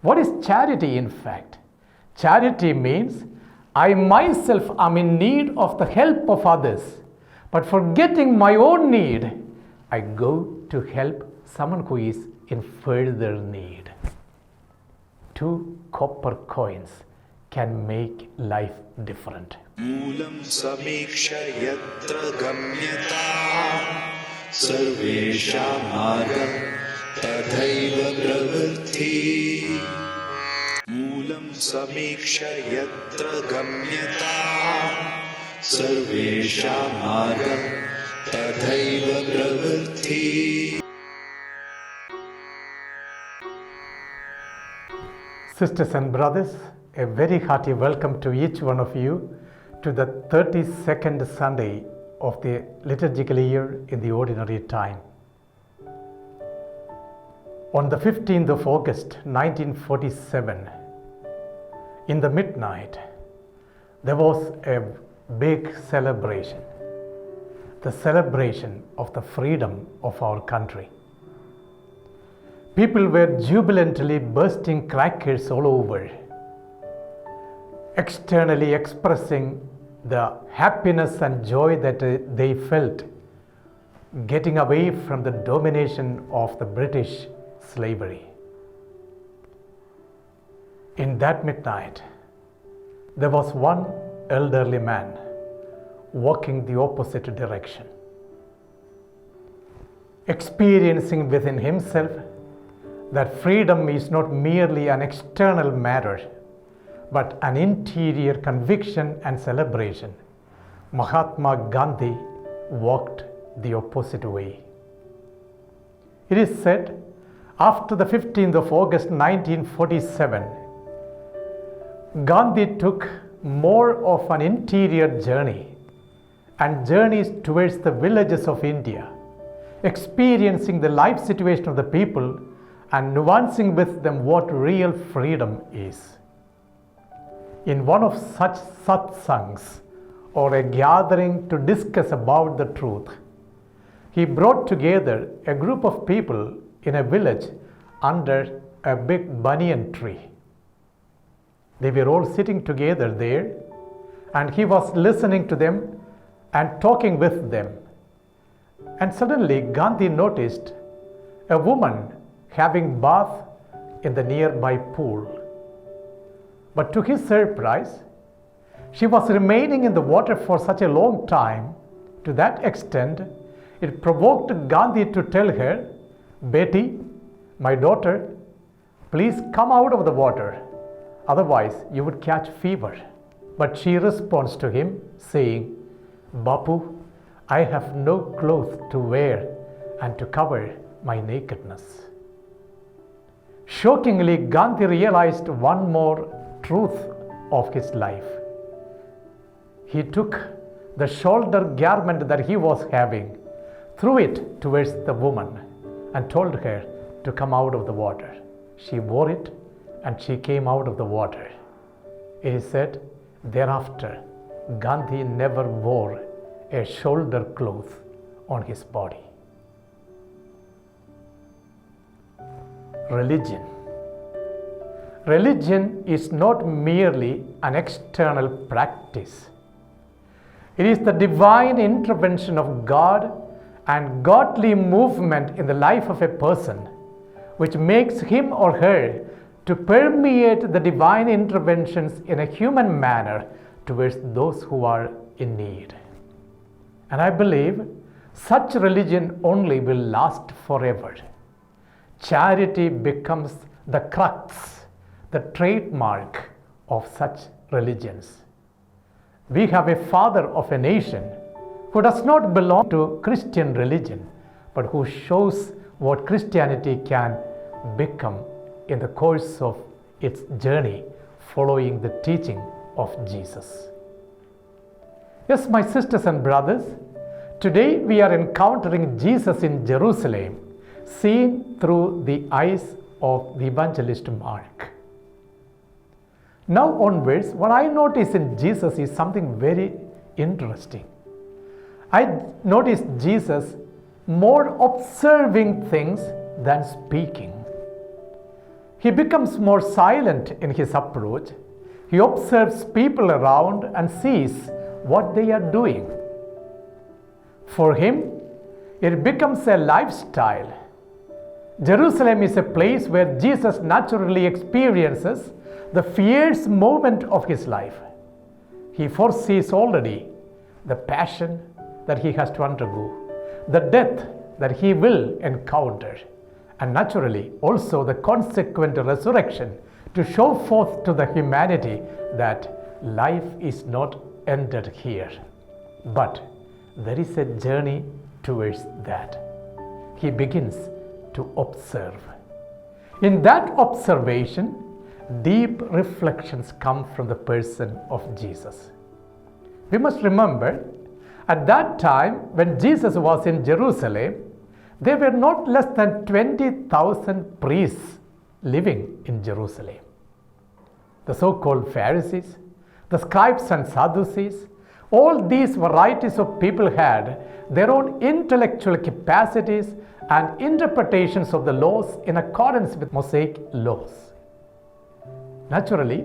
What is charity in fact? Charity means I myself am in need of the help of others, but forgetting my own need, I go to help someone who is in further need. 2 copper coins can make life different. मूलं समीक्ष यत्र गम्यताम् सर्वेषां मार्गं तथैव प्रवृत्तिः मूलं समीक्ष यत्र गम्यताम् सर्वेषां मार्गं तथैव प्रवृत्तिः. Sisters and brothers, a very hearty welcome to each one of you to the 32nd Sunday of the liturgical year in the ordinary time. On the 15th of August 1947, in the midnight, there was a big celebration, the celebration of the freedom of our country. People were jubilantly bursting crackers all over, externally expressing the happiness and joy that they felt getting away from the domination of the British slavery. In that midnight, there was one elderly man walking the opposite direction, experiencing within himself that freedom is not merely an external matter, but an interior conviction and celebration. Mahatma Gandhi walked the opposite way. It is said, after the 15th of August 1947, Gandhi took more of an interior journey and journeys towards the villages of India, experiencing the life situation of the people and nuancing with them what real freedom is. In one of such satsangs, or a gathering to discuss about the truth, he brought together a group of people in a village under a big banyan tree. They were all sitting together there, and he was listening to them and talking with them. And suddenly Gandhi noticed a woman having bath in the nearby pool. But to his surprise, she was remaining in the water for such a long time, to that extent, it provoked Gandhi to tell her, "Betty, my daughter, please come out of the water, otherwise you would catch fever." But she responds to him saying, "Bapu, I have no clothes to wear and to cover my nakedness." Shockingly, Gandhi realized one more truth of his life. He took the shoulder garment that he was having, threw it towards the woman, and told her to come out of the water. She wore it and she came out of the water. It is said, thereafter, Gandhi never wore a shoulder cloth on his body. Religion. Religion is not merely an external practice. It is the divine intervention of God and godly movement in the life of a person, which makes him or her to permeate the divine interventions in a human manner towards those who are in need. And I believe such religion only will last forever. Charity becomes the crux, the trademark of such religions. We have a father of a nation who does not belong to Christian religion, but who shows what Christianity can become in the course of its journey following the teaching of Jesus. Yes, my sisters and brothers, today we are encountering Jesus in Jerusalem, seen through the eyes of the evangelist Mark. Now onwards, what I notice in Jesus is something very interesting. I notice Jesus more observing things than speaking. He becomes more silent in his approach. He observes people around and sees what they are doing. For him, it becomes a lifestyle. Jerusalem is a place where Jesus naturally experiences the fierce moment of his life. He foresees already the passion that he has to undergo, the death that he will encounter, and naturally also the consequent resurrection to show forth to the humanity that life is not ended here, but there is a journey towards that. He begins to observe. In that observation, deep reflections come from the person of Jesus. We must remember, at that time when Jesus was in Jerusalem, there were not less than 20,000 priests living in Jerusalem. The so-called Pharisees, the scribes and Sadducees, all these varieties of people had their own intellectual capacities and interpretations of the laws in accordance with Mosaic laws. Naturally,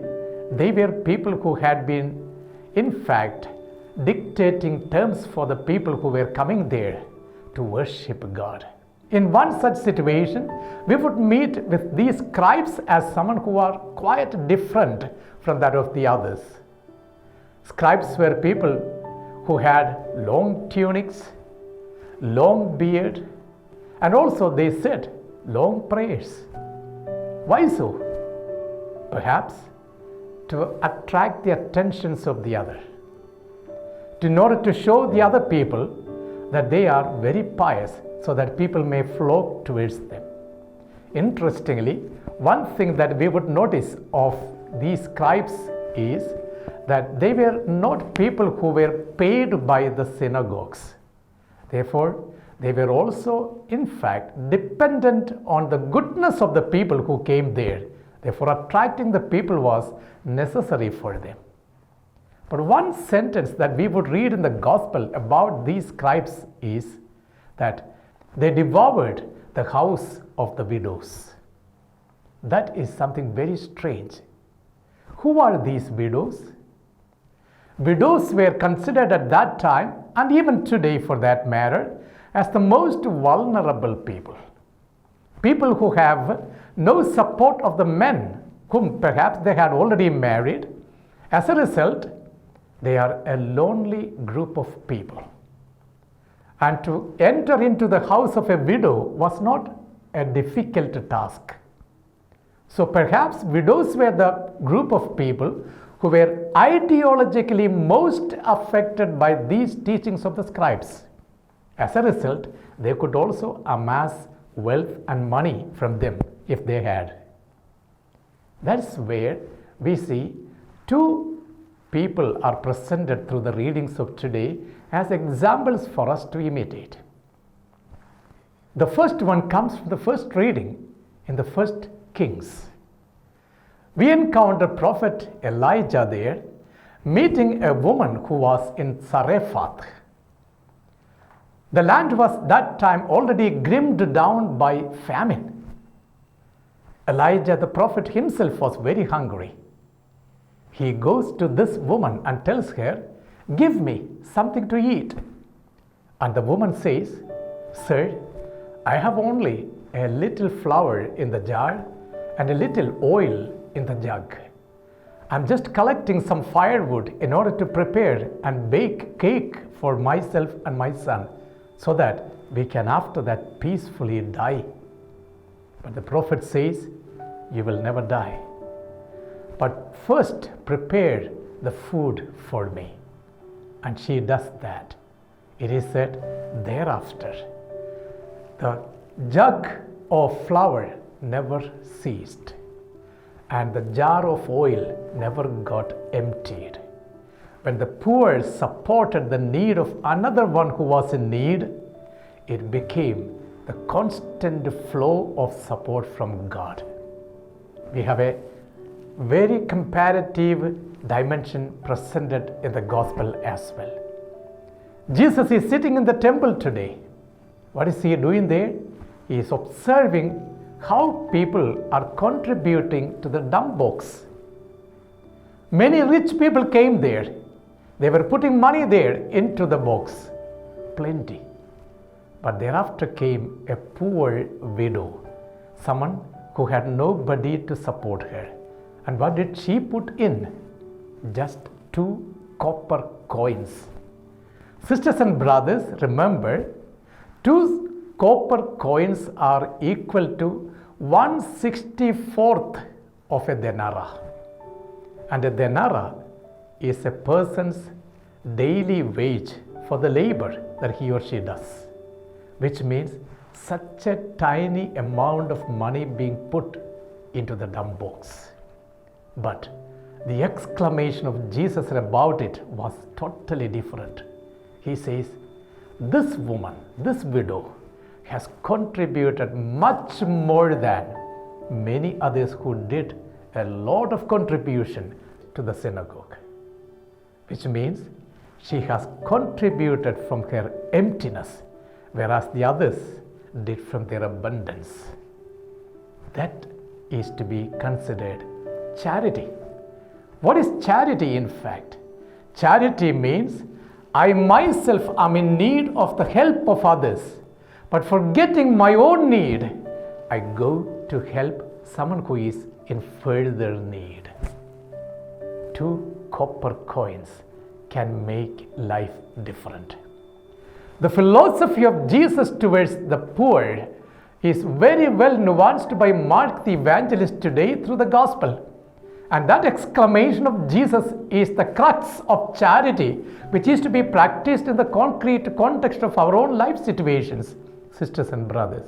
they were people who had been, in fact, dictating terms for the people who were coming there to worship God. In one such situation, we would meet with these scribes as someone who are quite different from that of the others. Scribes were people who had long tunics, long beard, and also they said long prayers. Why so? Perhaps to attract the attentions of the other, in order to show the other people that they are very pious, so that people may flock towards them. Interestingly, one thing that we would notice of these scribes is that they were not people who were paid by the synagogues. Therefore, they were also, in fact, dependent on the goodness of the people who came there. Therefore, attracting the people was necessary for them. But one sentence that we would read in the gospel about these scribes is that they devoured the house of the widows. That is something very strange. Who are these widows? Widows were considered at that time, and even today for that matter, as the most vulnerable people. People who have no support of the men whom perhaps they had already married. As a result, they are a lonely group of people. And to enter into the house of a widow was not a difficult task. So perhaps widows were the group of people who were ideologically most affected by these teachings of the scribes. As a result, they could also amass wealth and money from them if they had. That's where we see two people are presented through the readings of today as examples for us to imitate. The first one comes from the first reading in the first Kings. We encounter prophet Elijah there meeting a woman who was in Zarephath. The land was that time already grimmed down by famine. Elijah the prophet himself was very hungry. He goes to this woman and tells her, "Give me something to eat." And the woman says, "Sir, I have only a little flour in the jar and a little oil in the jug. I'm just collecting some firewood in order to prepare and bake cake for myself and my son, so that we can after that peacefully die." But the prophet says, "You will never die. But first prepare the food for me." And she does that. It is said, thereafter, the jug of flour never ceased, and the jar of oil never got emptied. When the poor supported the need of another one who was in need, it became the constant flow of support from God. We have a very comparative dimension presented in the gospel as well. Jesus is sitting in the temple today. What is he doing there? He is observing how people are contributing to the dump box. Many rich people came there. They were putting money there into the box. Plenty. But thereafter came a poor widow, someone who had nobody to support her. And what did she put in? Just 2 copper coins. Sisters and brothers, remember, 2 copper coins are equal to 1/64 of a denara. And a denara is a person's daily wage for the labor that he or she does, which means such a tiny amount of money being put into the dump box. But the exclamation of Jesus about it was totally different. He says, this woman, this widow, has contributed much more than many others who did a lot of contribution to the synagogue. Which means she has contributed from her emptiness, whereas the others did from their abundance. That is to be considered charity. What is charity in fact? Charity means I myself am in need of the help of others, but forgetting my own need, I go to help someone who is in further need. 2 copper coins can make life different. The philosophy of Jesus towards the poor is very well nuanced by Mark the Evangelist today through the Gospel. And that exclamation of Jesus is the crux of charity, which is to be practiced in the concrete context of our own life situations, sisters and brothers.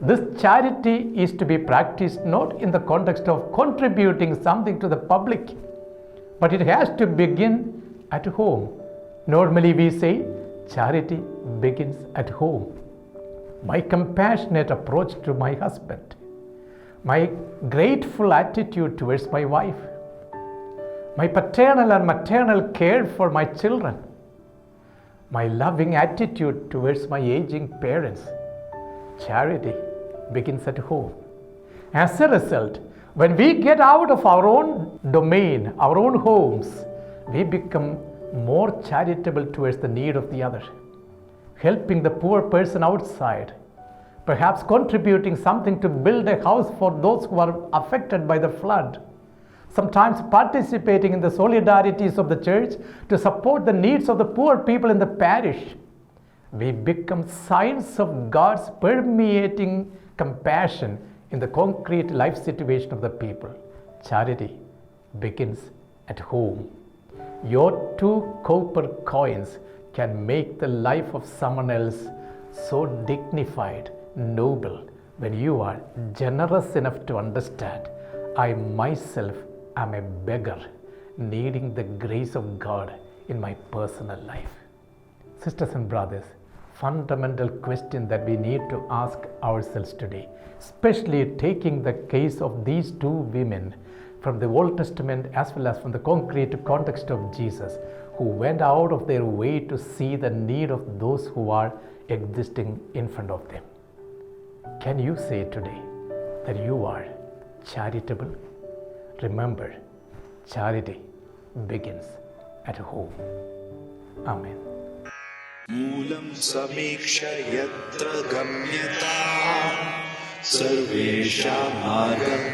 This charity is to be practiced not in the context of contributing something to the public, but it has to begin at home. Normally we say charity begins at home. My compassionate approach to my husband, my grateful attitude towards my wife, my paternal and maternal care for my children, my loving attitude towards my aging parents. Charity begins at home. As a result, when we get out of our own domain, our own homes, we become more charitable towards the need of the other, helping the poor person outside, perhaps contributing something to build a house for those who are affected by the flood, sometimes participating in the solidarities of the church to support the needs of the poor people in the parish. We become signs of God's permeating compassion in the concrete life situation of the people. Charity begins at home. Your 2 copper coins can make the life of someone else so dignified, noble, when you are generous enough to understand, I myself am a beggar needing the grace of God in my personal life. Sisters and brothers, fundamental question that we need to ask ourselves today, especially taking the case of these 2 women from the Old Testament as well as from the concrete context of Jesus, who went out of their way to see the need of those who are existing in front of them. Can you say today that you are charitable? Remember, charity begins at home. Amen. मूलं समीक्ष यत्र गम्यता सर्वेषां मार्गं